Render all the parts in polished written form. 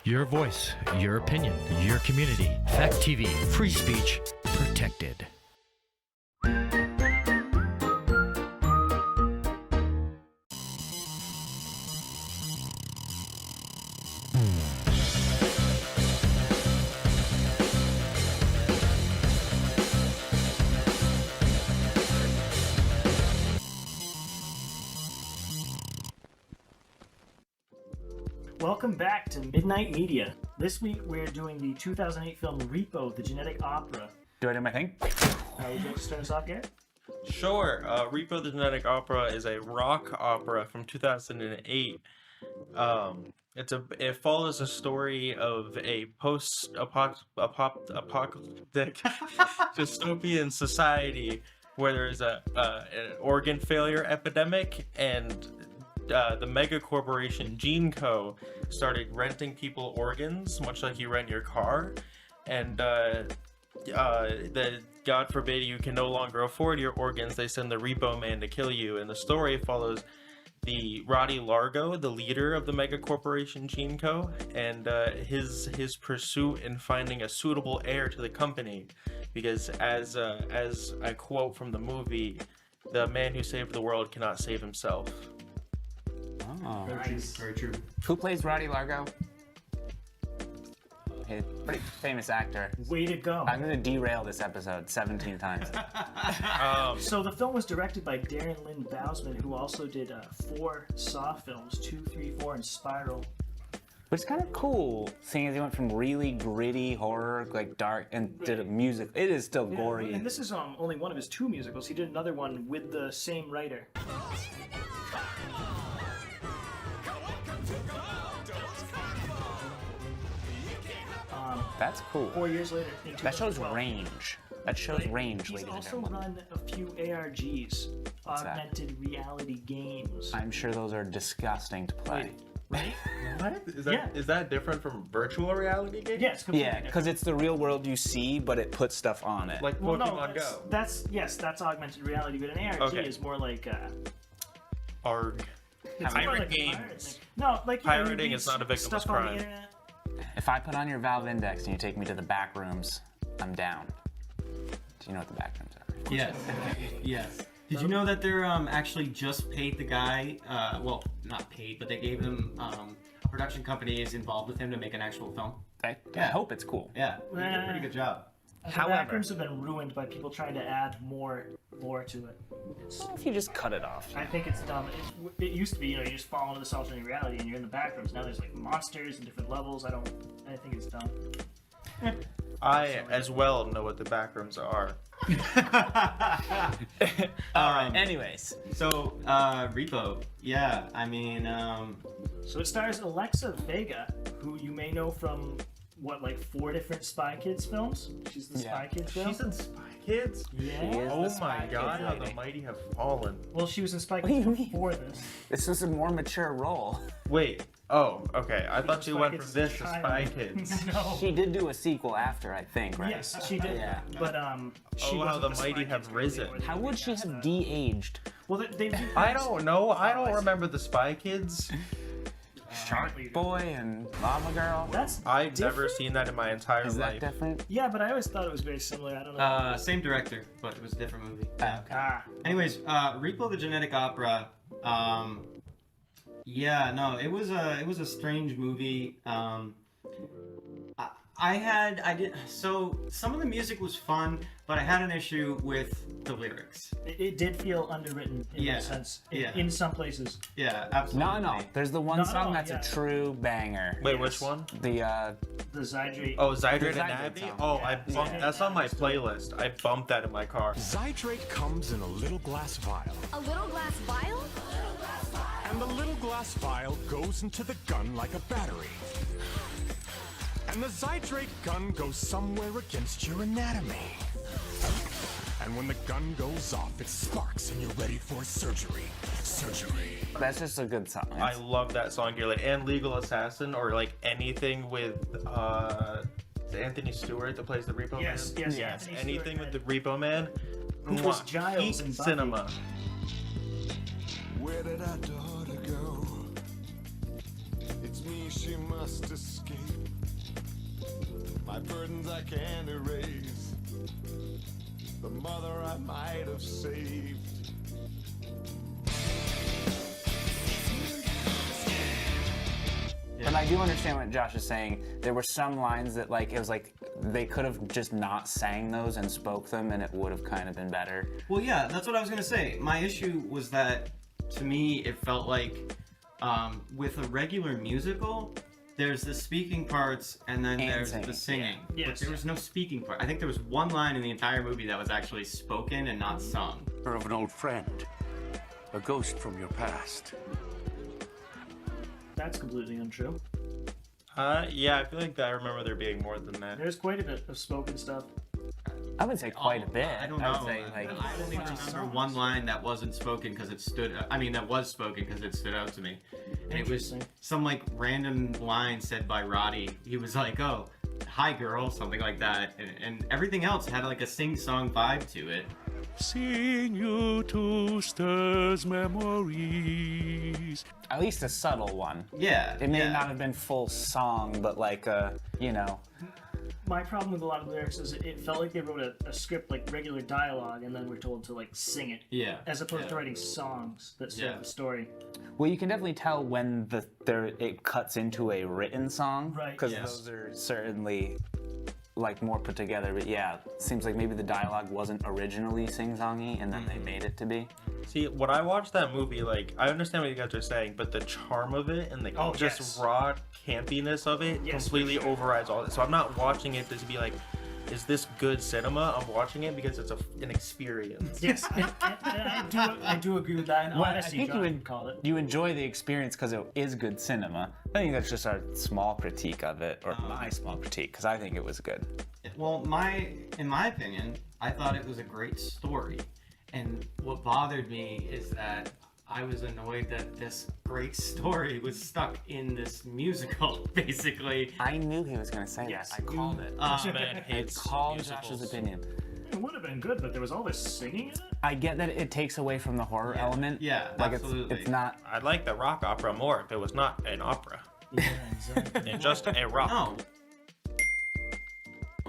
Your voice, your opinion, your community. Fact TV, free speech, protected. Welcome back to Midnight Media. This week we're doing the 2008 film Repo, the Genetic Opera. Do I do my thing? Would you like to start us off, Garrett? Sure. Repo, the Genetic Opera is a rock opera from 2008. It follows a story of a post-apocalyptic dystopian society where there's an organ failure epidemic, and the mega corporation Gene Co. started renting people organs, much like you rent your car, and God forbid you can no longer afford your organs, they send the Repo Man to kill you. And the story follows the Roddy Largo, the leader of the mega corporation Gene Co., and his pursuit in finding a suitable heir to the company, because as I quote from the movie, the man who saved the world cannot save himself. Oh, Nice. Very true. Who plays Roddy Largo? He's a pretty famous actor. Way to go. I'm going to derail this episode 17 times. So the film was directed by Darren Lynn Bousman, who also did 4 Saw films, 2, 3, 4, and Spiral. Which is kind of cool, seeing as he went from really gritty horror, like dark, and did a music. It is still gory. And this is only one of his 2 musicals. He did another one with the same writer. That's cool. 4 years later, in That shows 2012. range. That shows range, He's ladies and also gentlemen. run a few ARGs, What's that? augmented reality games. I'm sure those are disgusting to play. Right? What? Yeah. Is that different from virtual reality games? Yeah, it's completely Yeah, different. because it's the real world you see, but it puts stuff on it. Like Well, Pokemon no, Go. that's augmented reality, but an ARG Okay. is more like ARG. it's more Pirate like a games. pirate thing. No, like you know, you Pirating read is not a victimless stuff on the crime. internet. If I put on your Valve Index and you take me to the back rooms, I'm down. Do you know what the back rooms are? Yes. Yes. Did you know that they're actually just paid the guy? Well, not paid, but they gave him a production company is involved with him to make an actual film. I hope it's cool. Yeah, he did a pretty good job. The However- backrooms have been ruined by people trying to add more lore to it. If you just cut it off. I think it's dumb. It used to be, you just fall into this alternate reality and you're in the backrooms. Now there's like monsters and different levels. I think it's dumb. I as well know what the backrooms are. Alright, anyways. So, Repo. Yeah, I mean, So it stars Alexa Vega, who you may know from like 4 different Spy Kids films. She's the Yeah. Spy Kids girl. She's in Spy Kids? Yeah. is. Oh the Spy my god, Kids how the lady. mighty have fallen. Well, she was in Spy do you Kids mean? before this. This is a more mature role. Wait, oh, okay. I thought you Spy went Kids from this to child. Spy Kids. No. She did do a sequel after, I think, right? Yes, she did. Yeah. But she Oh, how wasn't the Spy mighty Kids have girl risen. anymore. They How would she recast have that. de-aged? Well, they I don't know. I don't remember the Spy Kids. Shark Boy and Llama Girl? That's I've never different? seen that in my entire Is that life. different? Yeah, but I always thought it was very similar. I don't know. same director, but it was a different movie. Ah, Anyways, Repo, the Genetic Opera. Yeah, no, it was a strange movie. So some of the music was fun, but I had an issue with the lyrics. it did feel underwritten in Yeah, a sense. yeah. In some places. Yeah, absolutely. No. There's the one No, song no, that's yeah. a true banger. Wait, Yes. which one? The, The Zydrate. Oh, Zydrate The and Zydrate Abby? song. Oh, I Yeah. bumped, Yeah. that's on my playlist. I bumped that in my car. Zydrate comes in a little glass vial, A little glass vial? and the little glass vial goes into the gun like a battery. And the Zydrate gun goes somewhere against your anatomy. And when the gun goes off, it sparks and you're ready for surgery. Surgery. that's just a good song. I love that song, here, like, and Legal Assassin, or like anything with is it Anthony Stewart that plays the Repo Yes, Man? yes, Yes, Anthony anything Stewart with the Repo Man. Who was Mwah. Giles Peak in Buffy. cinema. Where did our daughter go? It's me she must escape. my burdens I can't erase, the mother I might have saved. But I do understand what Josh is saying. There were some lines that, like, it was like they could have just not sang those and spoke them, and it would have kind of been better. Well, yeah, that's what I was gonna say. My issue was that, to me, it felt like with a regular musical, there's the speaking parts and then And there's singing. the singing. Yeah. But Yes. there was no speaking part. I think there was one line in the entire movie that was actually spoken and not sung. Of an old friend, a ghost from your past. That's completely untrue. Yeah, I feel like I remember there being more than that. There's quite a bit of spoken stuff. I would say quite a bit. I don't I know. would say, like, I only remember one line that wasn't spoken because it stood. I mean, that was spoken because it stood out to me, and it was Interesting. some like random line said by Roddy. He was like, "Oh, hi, girl," something like that, and everything else had like a sing-song vibe to it. Seeing you to stirs memories. at least a subtle one. Yeah, It may yeah. not have been full song, but like you know. My problem with a lot of lyrics is it felt like they wrote a script like regular dialogue and then we're told to like sing it. Yeah. As opposed yeah. to writing songs that serve Yeah. the story. Well, you can definitely tell when it cuts into a written song, Right. Because Yes. those are certainly like more put together. But yeah, it seems like maybe the dialogue wasn't originally sing-songy, and then they made it to be. See, when I watched that movie, like, I understand what you guys are saying, but the charm of it and the Oh, just yes. raw campiness of it Yes, completely for sure. overrides all this. So I'm not watching it to be like, is this good cinema? I'm watching it because it's an experience. Yes, and I do agree with that. And Well, I honestly, think John you would would call it. You enjoy the experience because it is good cinema. I think that's just our small critique of it, or my small critique, because I think it was good. Well, in my opinion, I thought it was a great story. And what bothered me is that I was annoyed that this great story was stuck in this musical, basically. I knew he was going to say Yes, that. I called it. This man I hates called musicals. Josh's opinion. It would have been good, but there was all this singing in it. I get that it takes away from the horror element. Yeah, like absolutely. It's not. I'd like the rock opera more if it was not an opera. Yeah, exactly. And just a rock. No.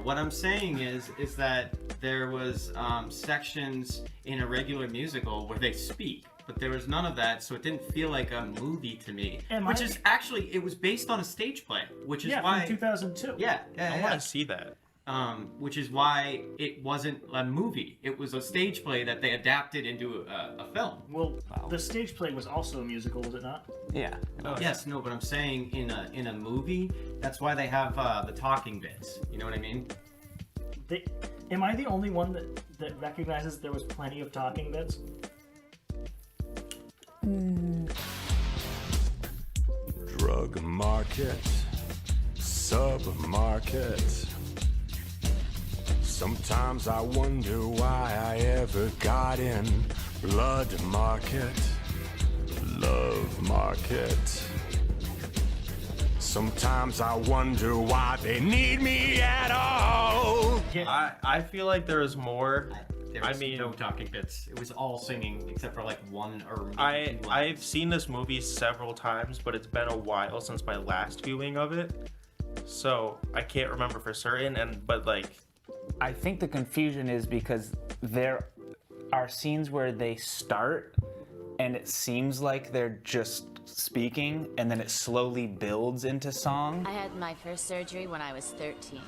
What I'm saying is that there was sections in a regular musical where they speak, but there was none of that, so it didn't feel like a movie to me. Am which I- is actually, it was based on a stage play, which is Yeah, why. from 2002. Yeah, I want to see that. which is why it wasn't a movie. It was a stage play that they adapted into a film. Well, the stage play was also a musical, was it not? Yeah. Yes, no, but I'm saying in a movie, that's why they have the talking bits. You know what I mean? Am I the only one that recognizes there was plenty of talking bits? Drug market, submarket. Sometimes I wonder why I ever got in. Blood market, love market. Sometimes I wonder why they need me at all. I feel like there is more. There was no talking bits. It was all singing except for like one or maybe two lines. I've seen this movie several times, but it's been a while since my last viewing of it, so I can't remember for certain. But like, I think the confusion is because there are scenes where they start and it seems like they're just speaking, and then it slowly builds into song. I had my first surgery when I was 13.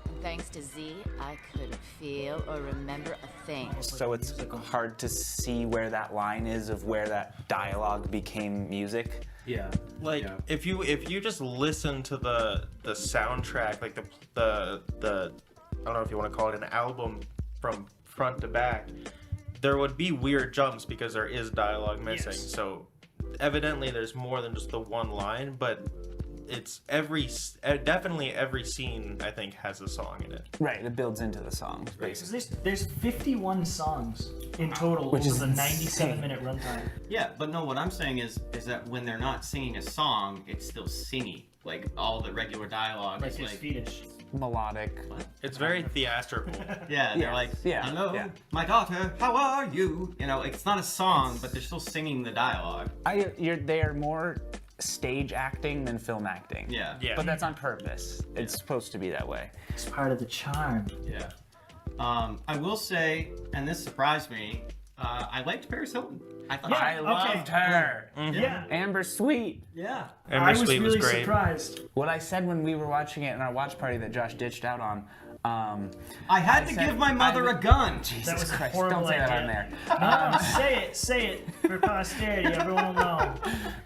And thanks to Z, I couldn't feel or remember a thing. So it's hard to see where that line is of where that dialogue became music. Yeah. like Yeah. if you just listen to the soundtrack, like the I don't know if you want to call it an album from front to back, there would be weird jumps because there is dialogue missing. Yes. So evidently there's more than just the one line, but it's definitely every scene I think has a song in it. Right, it builds into the song, basically. There's 51 songs in total Which over is the 97 insane. minute runtime. Yeah, but no, what I'm saying is that when they're not singing a song, it's still singy. Like all the regular dialogue Like is his like Swedish. Melodic. It's very theatrical. yeah, they're Yes, like, yeah, hello, yeah. my daughter, how are you? You know, it's not a song, but they're still singing the dialogue. They are more stage acting than film acting. Yeah. Yeah. But that's on purpose. It's supposed to be that way. It's part of the charm. Yeah. I will say, and this surprised me, I liked Paris Hilton. I thought I loved her. Yeah. Amber Sweet. Yeah. Amber I was Sweet was really great. surprised. What I said when we were watching it in our watch party that Josh ditched out on. I had to said give my mother a gun. That was a Christ, horrible don't say that idea. on there. No, say it for posterity. Everyone will know.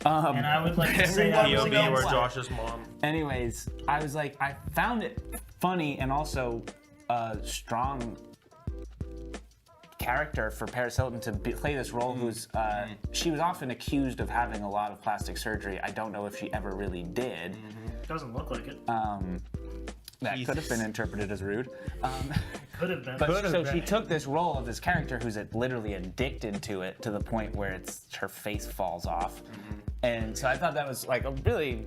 And I would like to say that was POV or against. Josh's mom. Anyways, I was like, I found it funny and also a strong character for Paris Hilton to play this role who's, she was often accused of having a lot of plastic surgery. I don't know if she ever really did. Doesn't look like it. That could have been interpreted as rude. Could have been. But so she took this role of this character who's literally addicted to it to the point where her face falls off. And so I thought that was like a really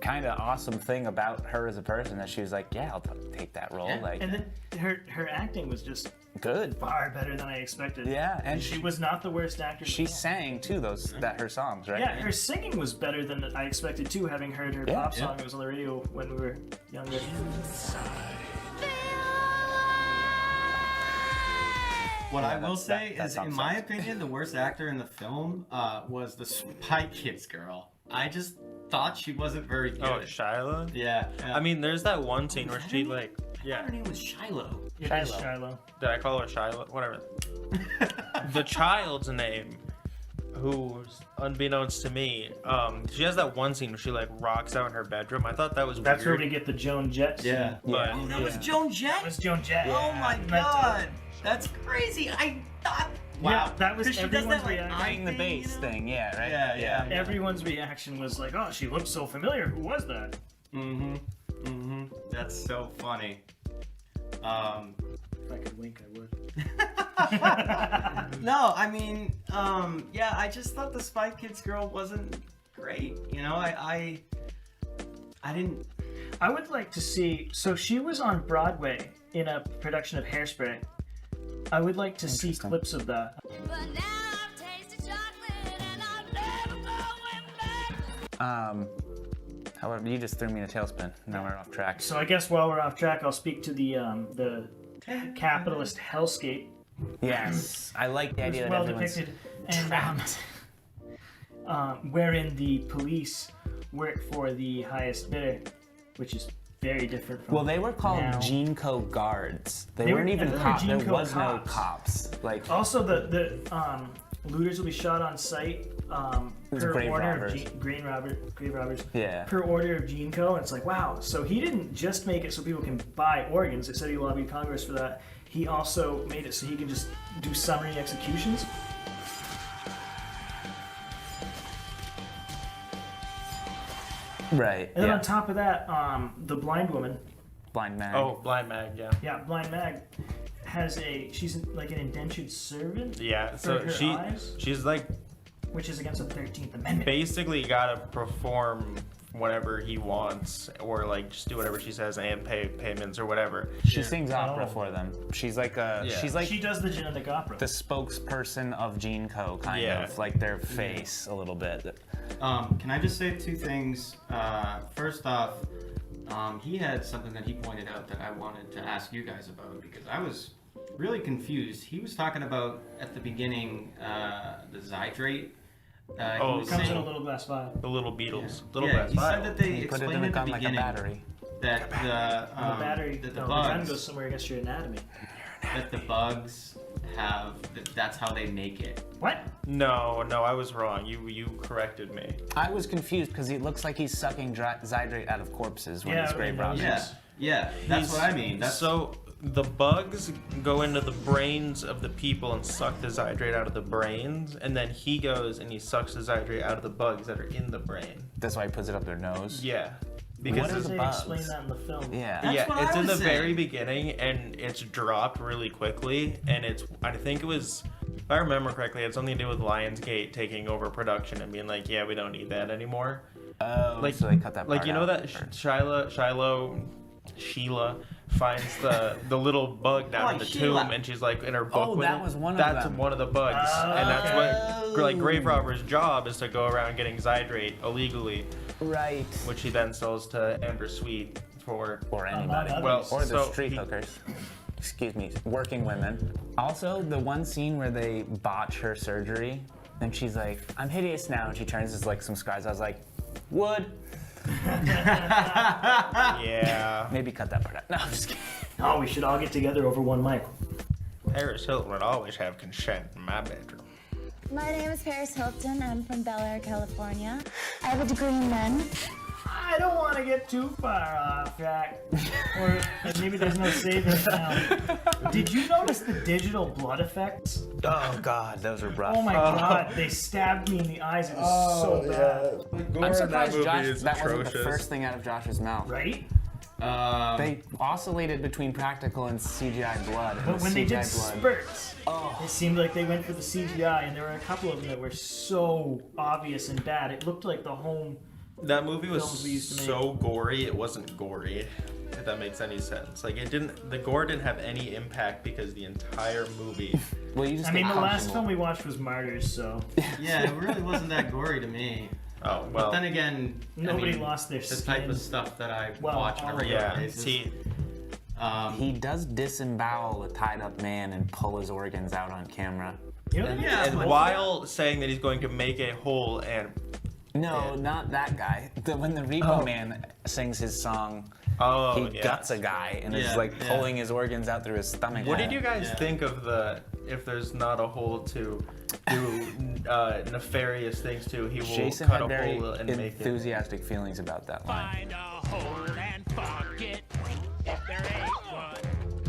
kind of awesome thing about her as a person, that she was like, yeah, I'll take that role. Yeah. Like, And then her acting was just good. far better than I expected. Yeah, and She was not the worst actor. in the she film. sang too her songs, right? Yeah, her singing was better than I expected too, having heard her pop song. It was on the radio when we were younger. What I will say that is, song in my sucks. opinion, the worst actor in the film was the Spy Kids girl. I just thought she wasn't very good. Oh, Shiloh? Yeah. I mean, there's that one scene where she, like, her name was Shiloh. It is Shiloh. Did I call her Shiloh? Whatever. The child's name, who's unbeknownst to me, she has that one scene where she like rocks out in her bedroom. I thought that was That's where weird. we get the Joan Jett scene. Yeah. But Oh, that was Joan Jett? That was Joan Jett. Oh my god. That's crazy. I thought. Wow. Yeah, that was 'Cause she does everyone's that, like, reaction. eye Playing the thing, bass you know? thing, yeah, right? Yeah. Everyone's reaction was like, "Oh, she looks so familiar. Who was that?" That's so funny. If I could wink, I would. No, I mean, yeah, I just thought the Spy Kids girl wasn't great. You know, I didn't. I would like to see. So she was on Broadway in a production of Hairspray. I would like to see clips of that. But now I've tasted chocolate and I'll never going back. However, you just threw me in a tailspin. Now we're off track. So I guess while we're off track, I'll speak to the capitalist hellscape. Yes, I like the It was idea that well everyone's depicted, and wherein the police work for the highest bidder, which is very different from. Well, they were called now. GeneCo guards. They They weren't were- even they were cops. There GeneCo was no cops. cops. Like, Also, the looters will be shot on site was per grave order robbers. of grave robbers. Yeah. Per order of GeneCo, and it's like, wow. So he didn't just make it so people can buy organs. It said he lobbied Congress for that. He also made it so he can just do summary executions. right. And then Yeah. on top of that, the blind woman, Blind man. oh, Blind Mag, yeah. yeah, Blind Mag, she's like an indentured servant, Yeah, so her eyes? she's like which is against the 13th Amendment. basically gotta perform whatever he wants, or like just do whatever she says and pay payments or whatever. She sings opera Oh. for them. She's like a. Yeah. She's like She does the genetic opera. the spokesperson of GeneCo, kind Yeah. of like their face a little bit. Can I just say two things? First off, he had something that he pointed out that I wanted to ask you guys about, because I was really confused. He was talking about at the beginning the Zydrate. He was Comes in saying- a little glass vial. The little Beatles, little yeah, glass he vial. said that they You put it explained in a at gun the like a beginning battery. that the The battery, that the no, the gun bugs goes somewhere against your anatomy. have that's how they make it. What? No, I was wrong. You corrected me. I was confused because he looks like he's sucking Zydrate out of corpses when Yeah, he's grave I know. robbing. Yeah, that's what I mean. That's So the bugs go into the brains of the people and suck the Zydrate out of the brains, and then he goes and he sucks the Zydrate out of the bugs that are in the brain. That's why he puts it up their nose. Yeah. What Because is Does the they bugs? explain that in the film? Yeah. That's yeah, what it's I in the was very saying. beginning, and it's dropped really quickly, and I think it was, if I remember correctly, it had something to do with Lionsgate taking over production and being like, yeah, we don't need that anymore. Oh, Like, so they cut that part like you know out. that Sheila finds the little bug down in the tomb, and she's like in her book. Oh, with that it. was one of That's them. one of the bugs, and that's what like grave robber's job is to go around getting Zydrate illegally, Right. which he then sells to Amber Sweet for. Or anybody. Well, Or the so street he- hookers. Excuse me, working women. Also, the one scene where they botch her surgery, and she's like, "I'm hideous now," and she turns as like some scars. I was like, "Would." Yeah. Maybe cut that part out. No, I'm just kidding. Oh, we should all get together over one mic. Paris Hilton would always have consent in my bedroom. My name is Paris Hilton. I'm from Bel Air, California. I have a degree in men. I don't want to get too far off track. Or maybe there's no saving now. Did you notice the digital blood effects? Oh God, those were rough. Oh my God, they stabbed me in the eyes. It was so bad. I'm surprised movie Josh, is that wasn't the atrocious. first thing out of Josh's mouth. Right? They oscillated between practical and CGI blood. And But the when they did CGI spurts, it seemed like they went for the CGI, and there were a couple of them that were so obvious and bad. It looked like the home. That movie was Films we used to make. so gory, it wasn't gory. If that makes any sense. Like the gore didn't have any impact because the entire movie. Well, you just I mean, get the last comfortable. film we watched was Martyrs, so Yeah, it really wasn't that gory to me. Oh But well. then again, Nobody I mean, lost their the skin. type of stuff that I Well, watch on a all of regular Yeah. basis. See, He does disembowel a tied-up man and pull his organs out on camera. Yeah, and but- while saying that he's going to make a hole and No, not that guy. When the Repo Man sings his song, he guts a guy and is like pulling his organs out through his stomach. What did you guys think of the if there's not a hole to do nefarious things to, he will Jayson cut had a very hole and make it. enthusiastic feelings about that line. Find a hole and fuck it. If there ain't one,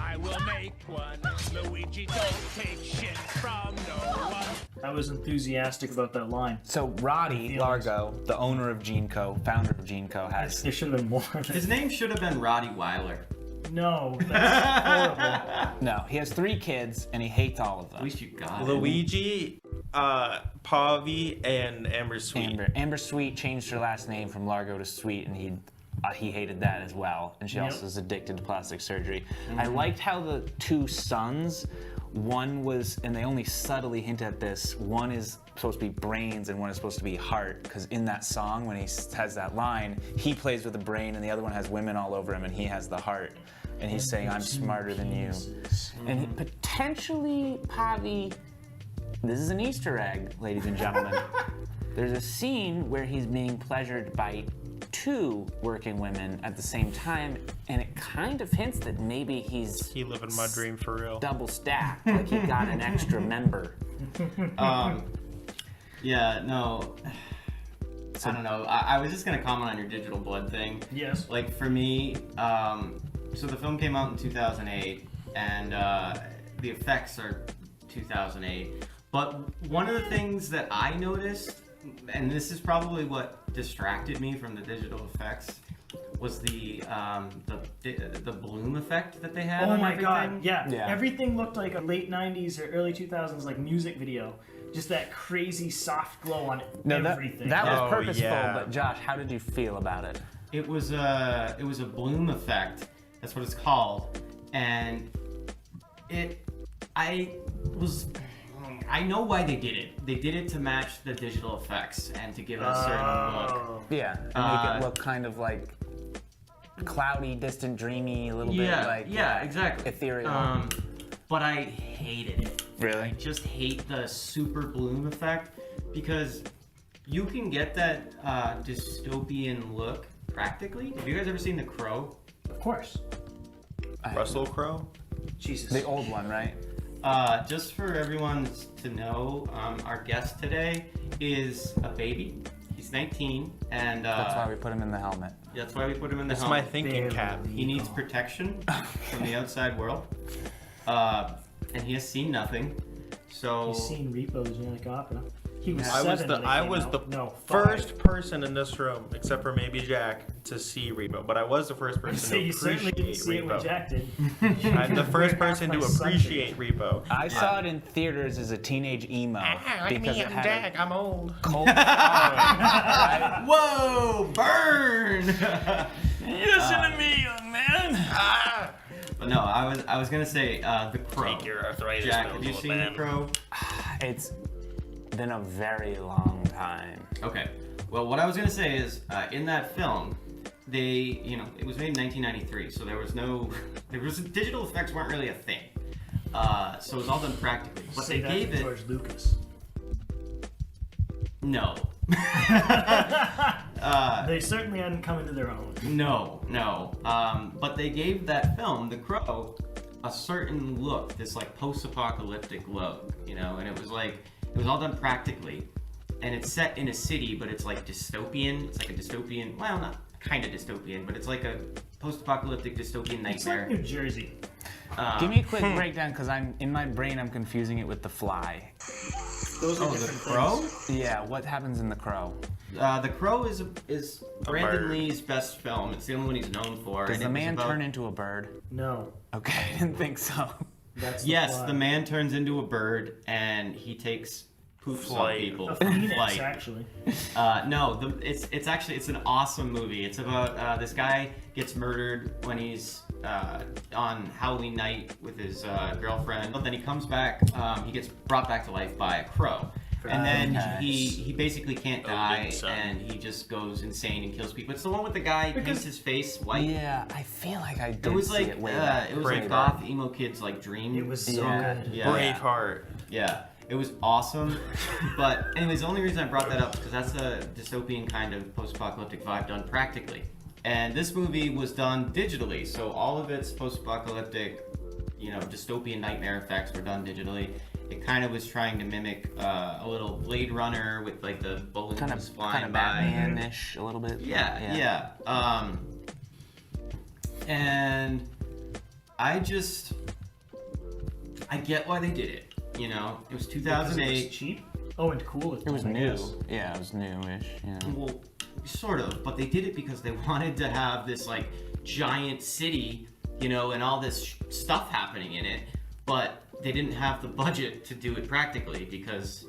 I will make one. Luigi don't take shit from no one. I was enthusiastic about that line. So Roddy Largo, the owner of GeneCo, founder of GeneCo, has There should have been more. His name should have been Roddy Weiler. No, that's horrible. no. He has 3 kids and he hates all of At them. least you got it. Luigi, Pavi, and Amber Sweet. Amber Sweet changed her last name from Largo to Sweet, and he hated that as well. And she also is addicted to plastic surgery. I liked how the 2 sons, one was, and they only subtly hint at this, one is supposed to be brains and one is supposed to be heart, because in that song, when he has that line, he plays with the brain and the other one has women all over him and he has the heart. And he's saying, I'm smarter than you. And potentially, Pavi, this is an Easter egg, ladies and gentlemen. There's a scene where he's being pleasured by 2 working women at the same time, and it kind of hints that maybe he's He living my dream for real. double stacked, like he got an extra member. Yeah, no. I don't know. I was just gonna comment on your digital blood thing. Yes. Like for me, so the film came out in 2008, and the effects are 2008. But one of the things that I noticed, and this is probably what distracted me from the digital effects, was the bloom effect that they had. Oh on my everything. God, yeah. Yeah. Everything looked like a late 90s or early 2000s like music video. Just that crazy soft glow on everything. That was Oh, purposeful, yeah. but Josh, how did you feel about it? It was a bloom effect. That's what it's called, and I know why they did it. They did it to match the digital effects and to give it a certain look. Yeah, and make it look kind of like cloudy, distant, dreamy, a little bit like yeah, exactly. ethereal. But I hated it. Really? I just hate the super bloom effect because you can get that dystopian look practically. Have you guys ever seen The Crow? Of course. Russell Crowe? Jesus. The old one, right? Just for everyone to know, our guest today is a baby. He's 19, and That's why we put him in the helmet. that's why we put him in the This is my helmet. thinking cap. He needs protection from the outside world, and he has seen nothing. So You've seen Repo, the Genetic Opera. He was I was 7 the when it I came was out. the No, 5. first person in this room, except for maybe Jack, to see Repo. But I was the first person So to you certainly didn't appreciate see it when Repo. Jack did. I'm the first person to My son did. appreciate Repo. I saw it in theaters as a teenage emo because it had a I'm old. cult following, right? whoa, burn! Listen to me, young man. But no, I was gonna say The Crow. Take your arthritis Jack, pills, have you little seen man. The Crow? It's been a very long time. Okay. Well, what I was gonna say is, in that film, they, it was made in 1993, so digital effects weren't really a thing. So it was all done practically. But Say they that gave to it. George Lucas. No. They certainly hadn't come into their own. No. But they gave that film, The Crow, a certain look, this like post-apocalyptic look, and it was all done practically. And it's set in a city, but it's like dystopian. It's like a dystopian, well, not kind of dystopian, but it's like a post-apocalyptic dystopian nightmare. It's like New Jersey. Give me a quick breakdown, because in my brain I'm confusing it with The Fly. Those are The different Crow? things. Yeah, what happens in The Crow? The Crow is Brandon bird. Lee's best film. It's the only one he's known for. Does and the it was man about- turn into a bird? No, Okay, I didn't think so. that's Yes, fly. the man turns into a bird and he takes poops on Flight. people. A phoenix, Flight. actually. No, it's actually an awesome movie. It's about this guy gets murdered when he's on Halloween night with his girlfriend. But then he comes back. He gets brought back to life by a crow, and then Okay. he basically can't die, Odin's son. and he just goes insane and kills people. It's the one with the guy who paints his face white. Yeah, I feel like I did It was see like it way back. it was like Braveheart. goth emo kid's like dream. It was so Yeah. good. Yeah. Braveheart. Yeah, it was awesome. But anyways, the only reason I brought that up is because that's a dystopian kind of post-apocalyptic vibe done practically. And this movie was done digitally, so all of its post-apocalyptic, dystopian nightmare effects were done digitally. It kind of was trying to mimic a little Blade Runner with like the balloons kind of flying by. Batman-ish a little bit. Yeah. And I get why they did it. It was Because it 2008. was cheap. Oh, and cool. It was I new. guess. Yeah, it was newish. Yeah. Well, sort of, but they did it because they wanted to have this like giant city, and all this stuff happening in it, but they didn't have the budget to do it practically because,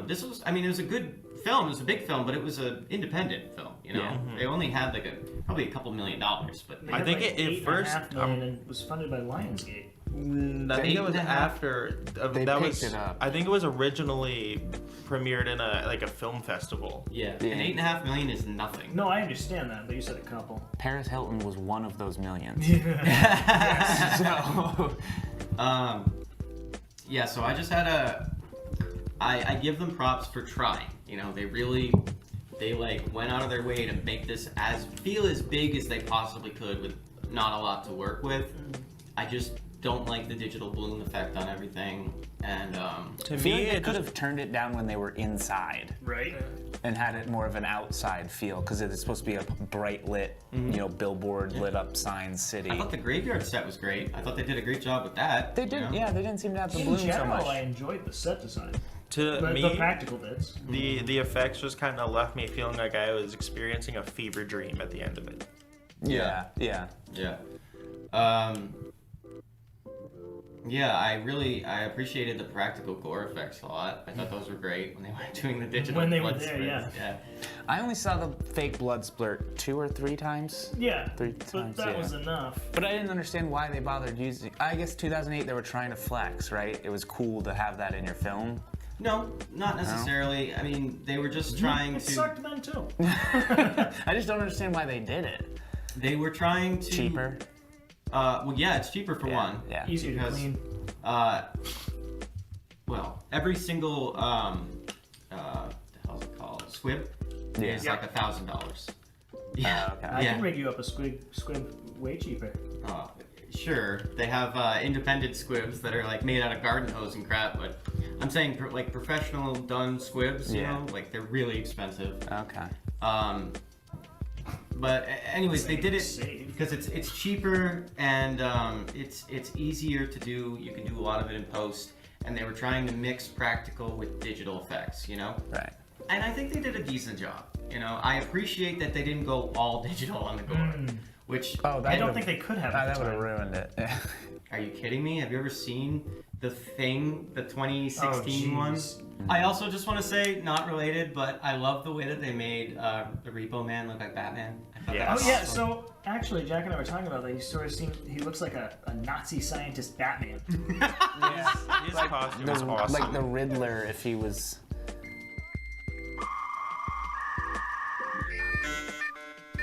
this was, it was a good film, it was a big film, but it was an independent film, Yeah. They only had like probably a couple $1 million, but They I had think like it first- $8.5 million and was funded by Lionsgate. I think it was 8.5. after They that picked was. it up. I think it was originally premiered in a film festival. yeah, Yeah. and $8.5 million is nothing. No, I understand that, but you said a couple. Paris Hilton was one of those millions. So, yeah, so I just had I give them props for trying. They went out of their way to make this feel as big as they possibly could with not a lot to work with. I just don't like the digital bloom effect on everything, and To I feel me, like they it could just have turned it down when they were inside Right? and had it more of an outside feel, because it's supposed to be a bright lit, billboard lit up sign city. I thought the graveyard set was great. I thought they did a great job with that. They did, yeah. They didn't seem to have the In bloom so general, much. I enjoyed the set design. to The me practical bits. the effects just kind of left me feeling like I was experiencing a fever dream at the end of it. Yeah. Yeah. Yeah, I appreciated the practical gore effects a lot. I thought those were great when they were doing the digital When they were blood there, splits. yeah. I only saw the fake blood splurt 2 or 3 times. Yeah, 3 but times, that yeah. was enough. But I didn't understand why they bothered using. I guess 2008 they were trying to flex, right? It was cool to have that in your film. No, not necessarily. They were just trying It to. sucked then too. I just don't understand why they did it. They were trying to. Cheaper. Well, yeah, it's cheaper for one. Yeah. Easier to Because, clean. well, every single the hell's it called? Squib Yeah. is like $1,000. Yeah. Okay. I Yeah. can rig you up a squib way cheaper. Sure, they have independent squibs that are like made out of garden hose and crap, but I'm saying like professional done squibs, Yeah. like they're really expensive. Okay. But anyways, they did it Save. because it's cheaper and it's easier to do. You can do a lot of it in post, and they were trying to mix practical with digital effects, Right. And I think they did a decent job. I appreciate that they didn't go all digital on the gore, which Oh, that I don't would've- think they could have. that at the would have time. ruined it. Yeah. Are you kidding me? Have you ever seen The Thing, the 2016 Oh, one? jeez. I also just want to say, not related, but I love the way that they made the Repo Man look like Batman. I thought that Yeah. was Oh yeah, awesome. so Actually, Jack and I were talking about that. He looks like a Nazi scientist Batman. Yeah. His costume is awesome. Like the Riddler if he was...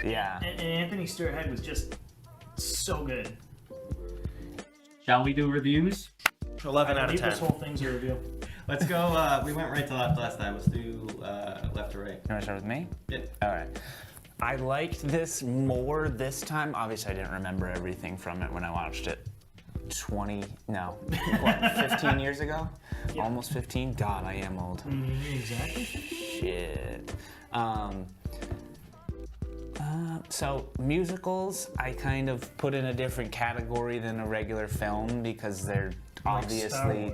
Yeah. And Anthony Stewart Head was just so good. Shall we do reviews? 11 out of Leave 10. this whole thing's a review. Let's go. We went right to left last time. Let's do left to right. You want to start with me? Yeah. All right. I liked this more this time. Obviously, I didn't remember everything from it when I watched it 15 years ago? Yeah. Almost 15? God, I am old. Exactly. Shit. So musicals, I kind of put in a different category than a regular film because they're obviously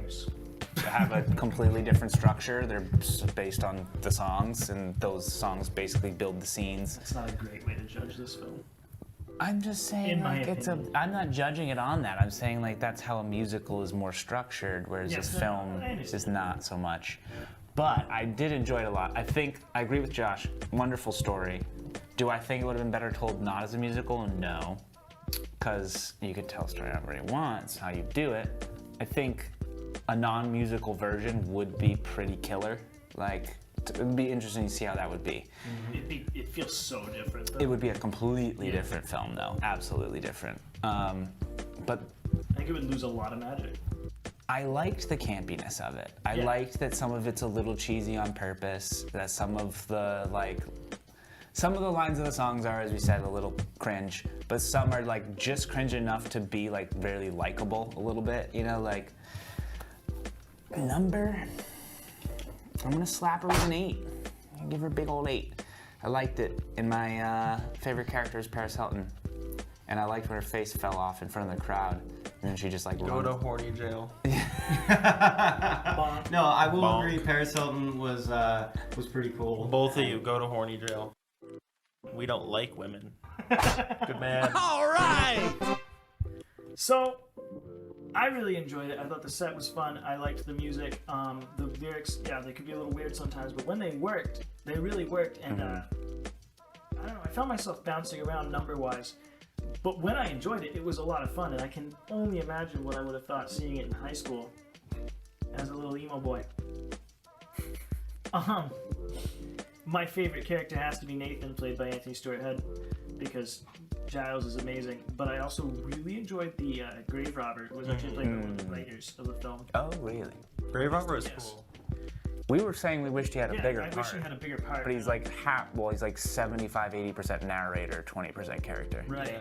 have a completely different structure. They're based on the songs, and those songs basically build the scenes. That's not a great way to judge this film. I'm just saying, In my like, opinion. I'm not judging it on that. I'm saying, like, that's how a musical is more structured, whereas Yes, a film I understand. is not so much. But I did enjoy it a lot. I think, I agree with Josh, wonderful story. Do I think it would have been better told not as a musical? No. Because you could tell a story however you want, it's how you do it. I think a non-musical version would be pretty killer. Like, it would be interesting to see how that would be. It feels so different, though. It would be a completely different film, though. Absolutely different. But I think it would lose a lot of magic. I liked the campiness of it. I liked that some of it's a little cheesy on purpose, that some of the lines of the songs are, as we said, a little cringe, but some are like just cringe enough to be like really likable a little bit, you know, like number, I'm gonna slap her with an 8. I'm gonna give her a big old 8. I liked it. And my favorite character is Paris Hilton. And I liked when her face fell off in front of the crowd. And then she just like Go to horny jail. No, I will agree. Paris Hilton was pretty cool. Both of you, go to horny jail. We don't like women. Good man. All right! So, I really enjoyed it. I thought the set was fun. I liked the music. The lyrics, they could be a little weird sometimes, but when they worked, they really worked. And I don't know, I found myself bouncing around number-wise. But when I enjoyed it, it was a lot of fun, and I can only imagine what I would have thought seeing it in high school as a little emo boy. My favorite character has to be Nathan, played by Anthony Stewart Head, because Giles is amazing. But I also really enjoyed the grave robber, who was actually played by one of the writers of the film. Oh, really? Grave robber is cool. We were saying we wished he had a bigger I part. wish he had a bigger part. But he's like he's like 75-80% narrator, 20% character. Right.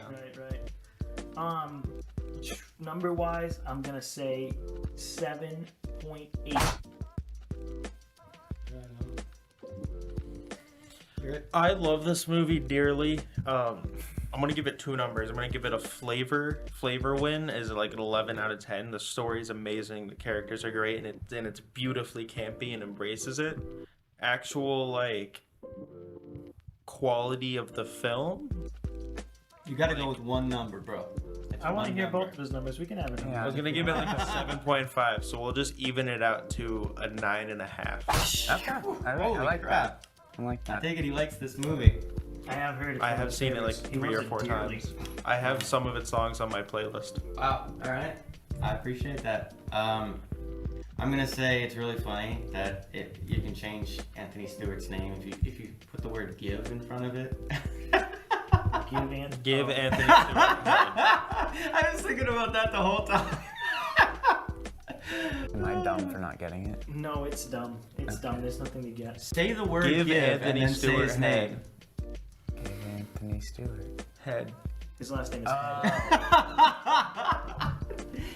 Number wise, I'm gonna say 7.8. I love this movie dearly. I'm gonna give it 2 numbers. I'm gonna give it a flavor win as like an 11 out of 10. The story's amazing, the characters are great, and it's beautifully campy and embraces it. Actual like quality of the film. You gotta go with one number, bro. I want to hear both of those numbers. We can have it. Yeah. I was gonna give it like a 7.5, so we'll just even it out to a 9.5. Okay. I Holy like crap. that. I like I that. take it he likes this movie. I have heard it. I have seen it like He 3 or loves it 4 dearly. times. I have some of its songs on my playlist. Wow. All right. I appreciate that. I'm gonna say it's really funny that you can change Anthony Stewart's name if you put the word "give" in front of it. Give Anthony Stewart. I was thinking about that the whole time. Am I dumb for not getting it? No, it's dumb. It's dumb. There's nothing to get. Say the word Give "give" Anthony and then say Stewart his name. head. Give Anthony Stewart. Head. His last name is Head.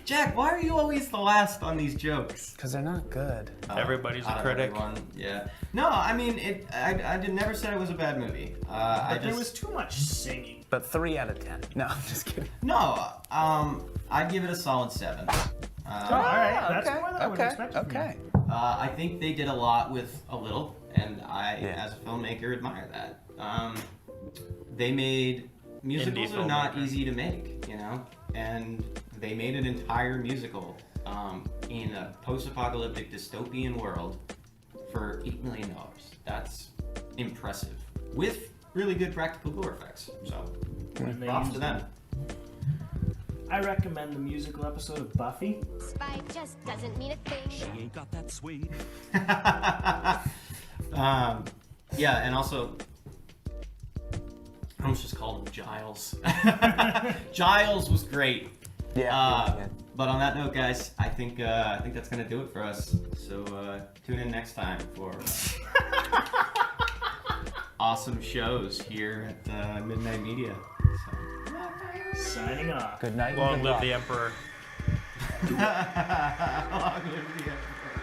Jack, why are you always the last on these jokes? Because they're not good. Everybody's a Out of critic. everyone, yeah. No, I mean, never said it was a bad movie. But there was too much singing. But 3 out of 10. No, I'm just kidding. No, I'd give it a solid 7. All right, that's more than I would expect from you. I think they did a lot with a little, and as a filmmaker, admire that. They made musicals are not easy to make, you know, and they made an entire musical in a post-apocalyptic dystopian world for $8 million. That's impressive. With really good practical gore effects. So, props to them. I recommend the musical episode of Buffy. Spike just doesn't mean a thing. She ain't got that sweet. Yeah, and also, I almost just called him Giles. Giles was great. Yeah. But on that note, guys, I think that's gonna do it for us. So tune in next time for awesome shows here at Midnight Media. So. Signing off. Good night. Long and good live luck. the Emperor. Long live the Emperor.